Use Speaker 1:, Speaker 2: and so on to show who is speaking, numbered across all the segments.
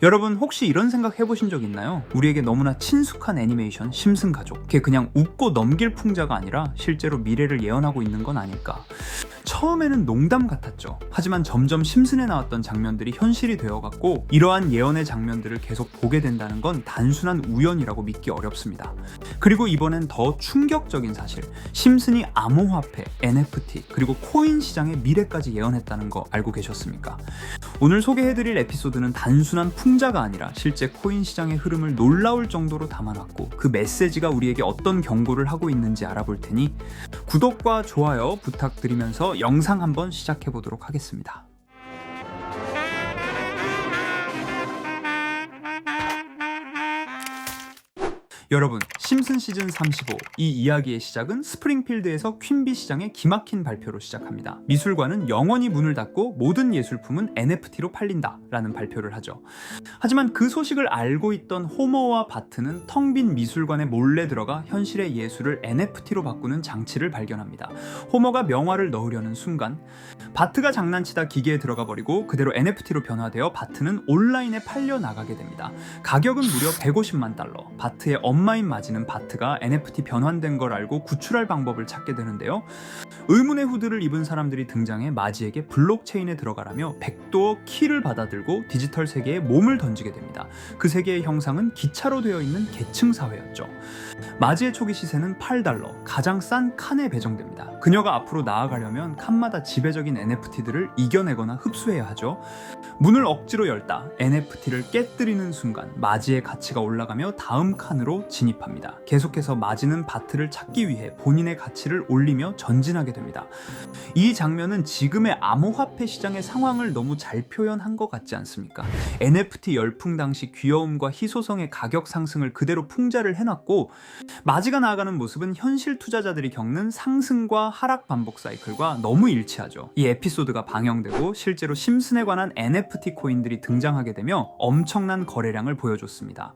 Speaker 1: 여러분 혹시 이런 생각 해보신 적 있나요? 우리에게 너무나 친숙한 애니메이션 심슨 가족, 그게 그냥 웃고 넘길 풍자가 아니라 실제로 미래를 예언하고 있는 건 아닐까. 처음에는 농담 같았죠. 하지만 점점 심슨에 나왔던 장면들이 현실이 되어갔고, 이러한 예언의 장면들을 계속 보게 된다는 건 단순한 우연이라고 믿기 어렵습니다. 그리고 이번엔 더 충격적인 사실, 심슨이 암호화폐, NFT, 그리고 코인 시장의 미래까지 예언했다는 거 알고 계셨습니까? 오늘 소개해드릴 에피소드는 단순한 풍자가 아니라 실제 코인 시장의 흐름을 놀라울 정도로 담아놨고, 그 메시지가 우리에게 어떤 경고를 하고 있는지 알아볼 테니 구독과 좋아요 부탁드리면서 영상 한번 시작해 보도록 하겠습니다. 여러분, 심슨 시즌 35, 이 이야기의 시작은 스프링필드에서 퀸비 시장의 기막힌 발표로 시작합니다. 미술관은 영원히 문을 닫고 모든 예술품은 NFT로 팔린다 라는 발표를 하죠. 하지만 그 소식을 알고 있던 호머와 바트는 텅 빈 미술관에 몰래 들어가 현실의 예술을 NFT로 바꾸는 장치를 발견합니다. 호머가 명화를 넣으려는 순간 바트가 장난치다 기계에 들어가 버리고 그대로 NFT로 변화되어 바트는 온라인에 팔려 나가게 됩니다. 가격은 무려 150만 달러. 바트의 엄마인 마지는 바트가 NFT 변환된 걸 알고 구출할 방법을 찾게 되는데요. 의문의 후드를 입은 사람들이 등장해 마지에게 블록체인에 들어가라며 백도어 키를 받아들고 디지털 세계에 몸을 던지게 됩니다. 그 세계의 형상은 기차로 되어 있는 계층 사회였죠. 마지의 초기 시세는 8달러, 가장 싼 칸에 배정됩니다. 그녀가 앞으로 나아가려면 칸마다 지배적인 NFT들을 이겨내거나 흡수해야 하죠. 문을 억지로 열다 NFT를 깨뜨리는 순간 마지의 가치가 올라가며 다음 칸으로 진입합니다. 계속해서 마지는 바트를 찾기 위해 본인의 가치를 올리며 전진하게 됩니다. 이 장면은 지금의 암호화폐 시장의 상황을 너무 잘 표현한 것 같지 않습니까? NFT 열풍 당시 귀여움과 희소성의 가격 상승을 그대로 풍자를 해놨고, 마지가 나아가는 모습은 현실 투자자들이 겪는 상승과 하락 반복 사이클과 너무 일치하죠. 이 에피소드가 방영되고 실제로 심슨에 관한 NFT 코인들이 등장하게 되며 엄청난 거래량을 보여줬습니다.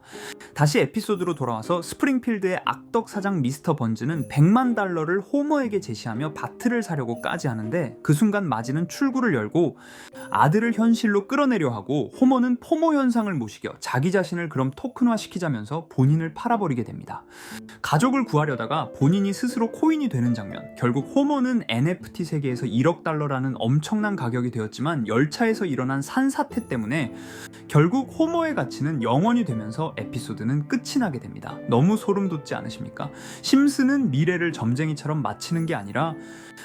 Speaker 1: 다시 에피소드로 돌아와서 스프링필드의 악덕 사장 미스터 번즈는 100만 달러를 호머에게 제시하며 바트를 사려고 까지 하는데, 그 순간 마지는 출구를 열고 아들을 현실로 끌어내려 하고, 호머는 포모 현상을 모시겨 자기 자신을 그럼 토큰화 시키자면서 본인을 팔아버리게 됩니다. 가족을 구하려다가 본인이 스스로 코인이 되는 장면. 결국 호머는 NFT 세계에서 1억 달러라는 엄청난 가격이 되었지만 열차에서 일어난 산사태 때문에 결국 호머의 가치는 0원이 되면서 에피소드는 끝이 나게 됩니다. 너무 소름 돋지 않으십니까? 심슨은 미래를 점쟁이처럼 마치는 게 아니라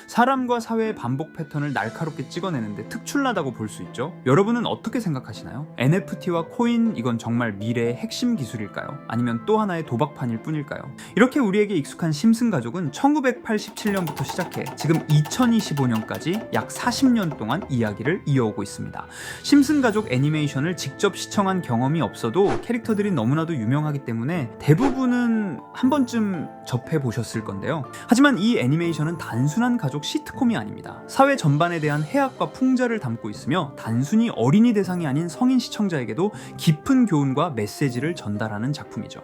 Speaker 1: 사람과 사회의 반복 패턴을 날카롭게 찍어내는데 특출나다고 볼 수 있죠. 여러분은 어떻게 생각하시나요? NFT와 코인, 이건 정말 미래의 핵심 기술일까요? 아니면 또 하나의 도박판일 뿐일까요? 이렇게 우리에게 익숙한 심슨 가족은 1987년부터 시작해 지금 2025년까지 약 40년 동안 이야기를 이어오고 있습니다. 심슨 가족 애니메이션을 직접 시청한 경험이 없어도 캐릭터들이 너무나도 유명하기 때문에 대부분은 한 번쯤 접해보셨을 건데요. 하지만 이 애니메이션은 단순한 가족 시트콤이 아닙니다. 사회 전반에 대한 해악과 풍자를 담고 있으며 단순히 어린이 대상이 아닌 성인 시청자에게도 깊은 교훈과 메시지를 전달하는 작품이죠.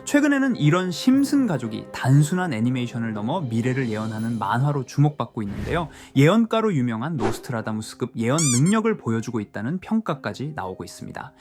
Speaker 1: 최근에는 이런 심슨 가족이 단순한 애니메이션을 넘어 미래를 예언하는 만화로 주목받고 있는데요. 예언가로 유명한 노스트라다무스급 예언 능력을 보여주고 있다는 평가까지 나오고 있습니다.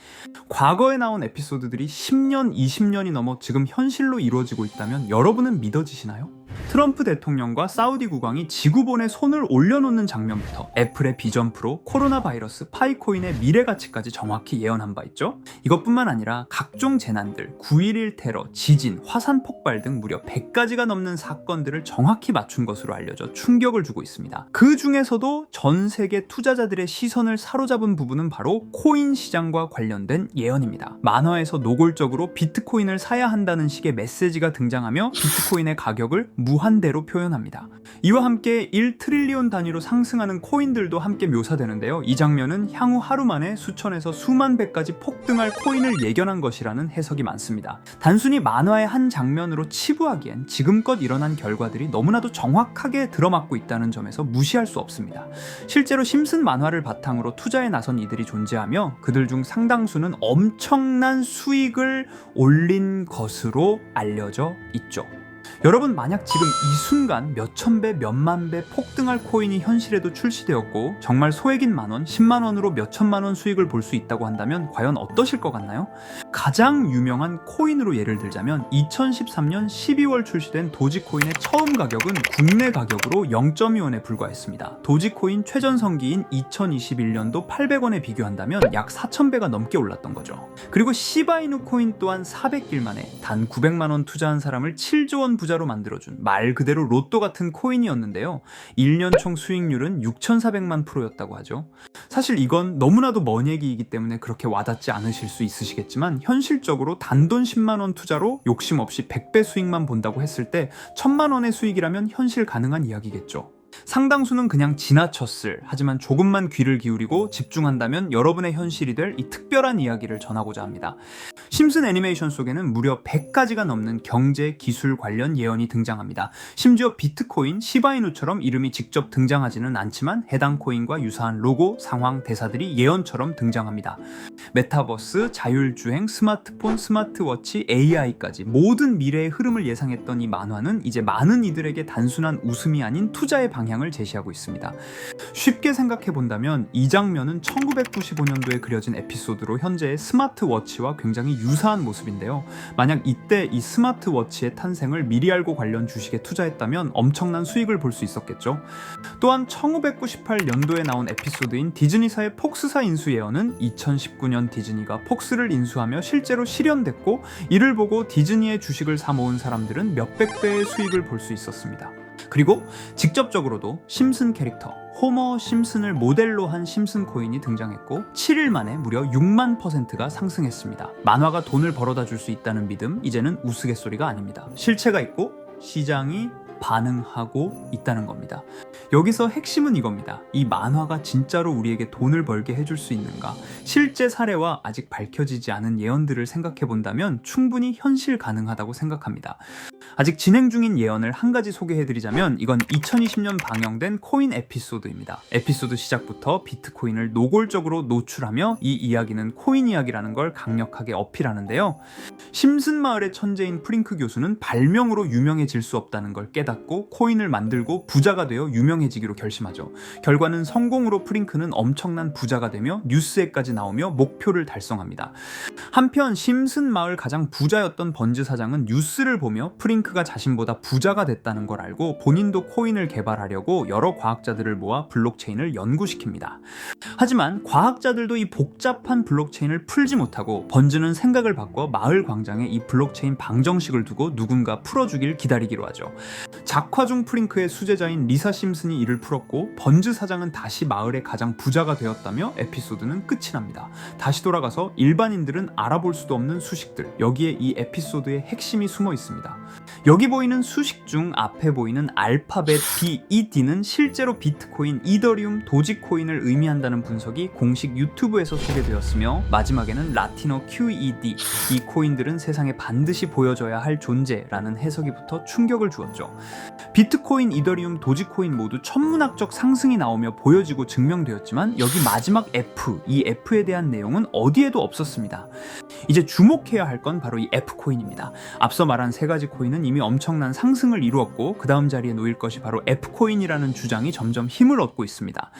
Speaker 1: 과거에 나온 에피소드들이 10년, 20년이 넘어 지금 현실로 이루어지고 있다면 여러분은 믿어지시나요? 트럼프 대통령과 사우디 국왕이 지구본에 손을 올려놓는 장면부터 애플의 비전 프로, 코로나 바이러스, 파이코인의 미래 가치까지 정확히 예언한 바 있죠. 이것뿐만 아니라 각종 재난들, 9.11 테러, 지진, 화산 폭발 등 무려 100가지가 넘는 사건들을 정확히 맞춘 것으로 알려져 충격을 주고 있습니다. 그 중에서도 전 세계 투자자들의 시선을 사로잡은 부분은 바로 코인 시장과 관련된 예언입니다. 만화에서 노골적으로 비트코인을 사야 한다는 식의 메시지가 등장하며 비트코인의 가격을 무한대로 표현합니다. 이와 함께 1트릴리온 단위로 상승하는 코인들도 함께 묘사되는데요. 이 장면은 향후 하루 만에 수천에서 수만 배까지 폭등할 코인을 예견한 것이라는 해석이 많습니다. 단순히 만화의 한 장면으로 치부하기엔 지금껏 일어난 결과들이 너무나도 정확하게 들어맞고 있다는 점에서 무시할 수 없습니다. 실제로 심슨 만화를 바탕으로 투자에 나선 이들이 존재하며 그들 중 상당수는 엄청난 수익을 올린 것으로 알려져 있죠. 여러분, 만약 지금 이 순간 몇천 배, 몇만 배 폭등할 코인이 현실에도 출시되었고 정말 소액인 만원, 10만원으로 몇천만원 수익을 볼 수 있다고 한다면 과연 어떠실 것 같나요? 가장 유명한 코인으로 예를 들자면 2013년 12월 출시된 도지코인의 처음 가격은 국내 가격으로 0.2원에 불과했습니다. 도지코인 최전성기인 2021년도 800원에 비교한다면 약 4,000배가 넘게 올랐던 거죠. 그리고 시바이누 코인 또한 400일 만에 단 900만원 투자한 사람을 7조원 부자로 만들어준 말 그대로 로또 같은 코인이었는데요. 1년 총 수익률은 6,400만 %였다고 하죠. 사실 이건 너무나도 먼 얘기이기 때문에 그렇게 와닿지 않으실 수 있으시겠지만 현실적으로 단돈 10만원 투자로 욕심 없이 100배 수익만 본다고 했을 때 1,000만원의 수익이라면 현실 가능한 이야기겠죠. 상당수는 그냥 지나쳤을, 하지만 조금만 귀를 기울이고 집중한다면 여러분의 현실이 될 이 특별한 이야기를 전하고자 합니다. 심슨 애니메이션 속에는 무려 100가지가 넘는 경제, 기술 관련 예언이 등장합니다. 심지어 비트코인, 시바이누처럼 이름이 직접 등장하지는 않지만 해당 코인과 유사한 로고, 상황, 대사들이 예언처럼 등장합니다. 메타버스, 자율주행, 스마트폰, 스마트워치, AI까지 모든 미래의 흐름을 예상했던 이 만화는 이제 많은 이들에게 단순한 웃음이 아닌 투자의 방향을 제시하고 있습니다. 쉽게 생각해 본다면 이 장면은 1995년도에 그려진 에피소드로 현재의 스마트워치와 굉장히 유사한 모습인데요. 만약 이때 이 스마트워치의 탄생을 미리 알고 관련 주식에 투자했다면 엄청난 수익을 볼 수 있었겠죠. 또한 1998년도에 나온 에피소드인 디즈니사의 폭스사 인수 예언은 2019년 디즈니가 폭스를 인수하며 실제로 실현됐고, 이를 보고 디즈니의 주식을 사 모은 사람들은 몇백 배의 수익을 볼 수 있었습니다. 그리고 직접적으로도 심슨 캐릭터 호머 심슨을 모델로 한 심슨 코인이 등장했고 7일 만에 무려 6만 %가 상승했습니다. 만화가 돈을 벌어다 줄 수 있다는 믿음, 이제는 우스갯소리가 아닙니다. 실체가 있고 시장이 반응하고 있다는 겁니다. 여기서 핵심은 이겁니다. 이 만화가 진짜로 우리에게 돈을 벌게 해줄 수 있는가? 실제 사례와 아직 밝혀지지 않은 예언들을 생각해 본다면 충분히 현실 가능하다고 생각합니다. 아직 진행 중인 예언을 한 가지 소개해드리자면 이건 2020년 방영된 코인 에피소드입니다. 에피소드 시작부터 비트코인을 노골적으로 노출하며 이 이야기는 코인 이야기라는 걸 강력하게 어필하는데요. 심슨 마을의 천재인 프링크 교수는 발명으로 유명해질 수 없다는 걸 깨닫고 코인을 만들고 부자가 되어 유명해지기로 결심하죠. 결과는 성공으로 프링크는 엄청난 부자가 되며 뉴스에까지 나오며 목표를 달성합니다. 한편 심슨 마을 가장 부자였던 번즈 사장은 뉴스를 보며 프링크가 자신보다 부자가 됐다는 걸 알고 본인도 코인을 개발하려고 여러 과학자들을 모아 블록체인을 연구시킵니다. 하지만 과학자들도 이 복잡한 블록체인을 풀지 못하고 번즈는 생각을 바꿔 마을 광장에 이 블록체인 방정식을 두고 누군가 풀어주길 기다리기로 하죠. 작화 중 프링크의 수제자인 리사 심슨이 이를 풀었고 번즈 사장은 다시 마을의 가장 부자가 되었다며 에피소드는 끝이 납니다. 다시 돌아가서 일반인들은 알아볼 수도 없는 수식들, 여기에 이 에피소드의 핵심이 숨어 있습니다. 여기 보이는 수식 중 앞에 보이는 알파벳 B, E, D는 실제로 비트코인, 이더리움, 도지코인을 의미한다는 분석이 공식 유튜브에서 소개되었으며 마지막에는 라틴어 QED, 이 코인들은 세상에 반드시 보여줘야 할 존재라는 해석이 붙어 충격을 주었죠. 비트코인, 이더리움, 도지코인 모두 천문학적 상승이 나오며 보여지고 증명되었지만 여기 마지막 F, 이 F에 대한 내용은 어디에도 없었습니다. 이제 주목해야 할 건 바로 이 F코인입니다. 앞서 말한 세 가지 코인은 이미 엄청난 상승을 이루었고 그 다음 자리에 놓일 것이 바로 F코인이라는 주장이 점점 힘을 얻고 있습니다.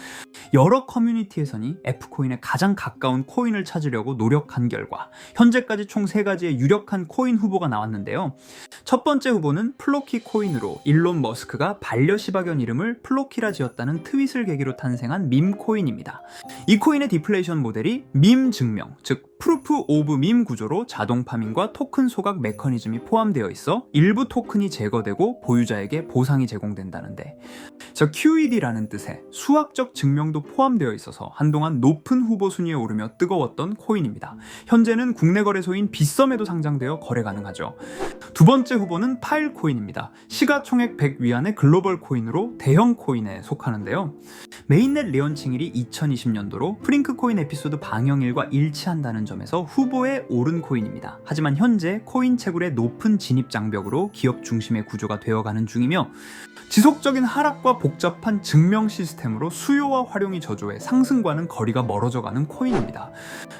Speaker 1: 여러 커뮤니티에서는 F코인에 가장 가까운 코인을 찾으려고 노력한 결과 현재까지 총 3가지의 유력한 코인 후보가 나왔는데요. 첫 번째 후보는 플로키 코인으로 일론 머스크가 반려시바견 이름을 플로키라 지었다는 트윗을 계기로 탄생한 밈 코인입니다. 이 코인의 디플레이션 모델이 밈 증명, 즉 프루프 오브 밈 구조로 자동 파밍과 토큰 소각 메커니즘이 포함되어 있어 일부 토큰이 제거되고 보유자에게 보상이 제공된다는데, QED라는 뜻의 수학적 증명도 포함되어 있어서 한동안 높은 후보 순위에 오르며 뜨거웠던 코인입니다. 현재는 국내 거래소인 빗썸에도 상장되어 거래 가능하죠. 두 번째 후보는 파일 코인입니다. 시가총액 100 위안의 글로벌 코인으로 대형 코인에 속하는데요. 메인넷 레언칭일이 2020년도로 프링크 코인 에피소드 방영일과 일치한다는 점에서 후보에 오른 코인입니다. 하지만 현재 코인 채굴의 높은 진입 장벽으로 기업 중심의 구조가 되어가는 중이며 지속적인 하락과 복잡한 증명 시스템으로 수요와 활용이 저조해 상승과는 거리가 멀어져가는 코인입니다.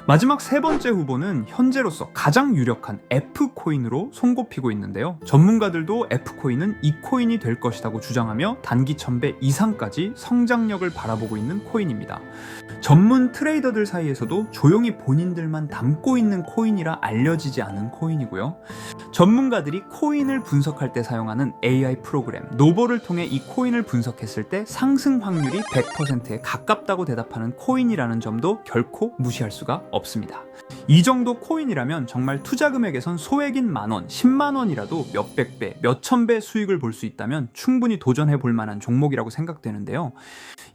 Speaker 1: 마지막 세 번째 후보는 현재로서 가장 유력한 F코인으로 손꼽히고 있는데요. 전문가들도 F코인은 이 코인이 될 것이라고 주장하며 단기 1000배 이상까지 성장력을 바라보고 있는 코인입니다. 전문 트레이더들 사이에서도 조용히 본인들만 담고 있는 코인이라 알려지지 않은 코인이고요. 전문가들이 코인을 분석할 때 사용하는 AI 프로그램 노보를 통해 이 코인을 분석했을 때 상승 확률이 100%에 가깝다고 대답하는 코인이라는 점도 결코 무시할 수가 없습니다. 이 정도 코인이라면 정말 투자 금액에선 소액인 만원, 10만원이라도 몇백 배, 몇천 배 수익을 볼 수 있다면 충분히 도전해 볼 만한 종목이라고 생각되는데요.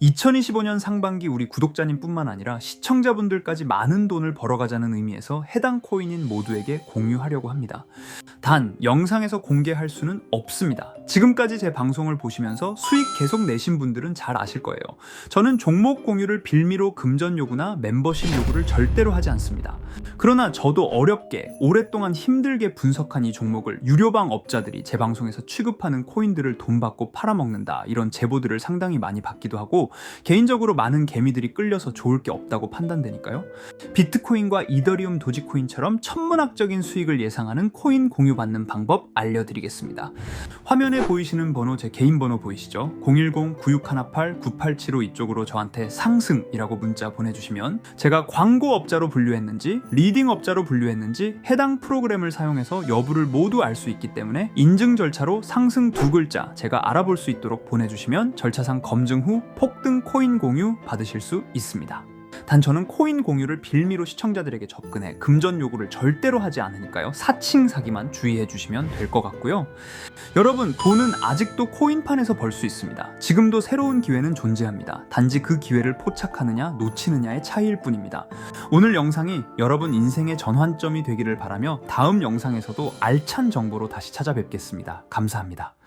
Speaker 1: 2025년 상반기 우리 구독자님뿐만 아니라 시청자분들까지 많은 돈을 벌어가자는 의미에서 해당 코인인 모두에게 공유하려고 합니다. 단 영상에서 공개할 수는 없습니다. 지금까지 제 방송을 보시면서 수익 계속 내신 분들은 잘 아실 거예요. 저는 종목 공유를 빌미로 금전 요구나 멤버십 요구를 절대로 하지 않습니다. 그러나 저도 어렵게 오랫동안 힘들게 분석한 이 종목을 유료방 업자들이 제 방송에서 취급하는 코인들을 돈 받고 팔아먹는다, 이런 제보들을 상당히 많이 받기도 하고 개인적으로 많은 개미들이 끌려서 좋을 게 없다고 판단되니까요. 비트코인과 이더리움 도지코인처럼 천문학적인 수익을 예상하는 코인 공유받는 방법 알려드리겠습니다. 화면에 보이시는 번호 제 개인 번호 보이시죠? 010-9618-9875 이쪽으로 저한테 상승이라고 문자 보내주시면 제가 광고업자로 분류했는지 리딩업자로 분류했는지 해당 프로그램을 사용해서 여부를 모두 알 수 있기 때문에 인증 절차로 상승 2글자 제가 알아볼 수 있도록 보내주시면 절차상 검증 후 폭등 코인 공유 받으실 수 있습니다. 단 저는 코인 공유를 빌미로 시청자들에게 접근해 금전 요구를 절대로 하지 않으니까요. 사칭 사기만 주의해 주시면 될 것 같고요. 여러분, 돈은 아직도 코인판에서 벌 수 있습니다. 지금도 새로운 기회는 존재합니다. 단지 그 기회를 포착하느냐 놓치느냐의 차이일 뿐입니다. 오늘 영상이 여러분 인생의 전환점이 되기를 바라며 다음 영상에서도 알찬 정보로 다시 찾아뵙겠습니다. 감사합니다.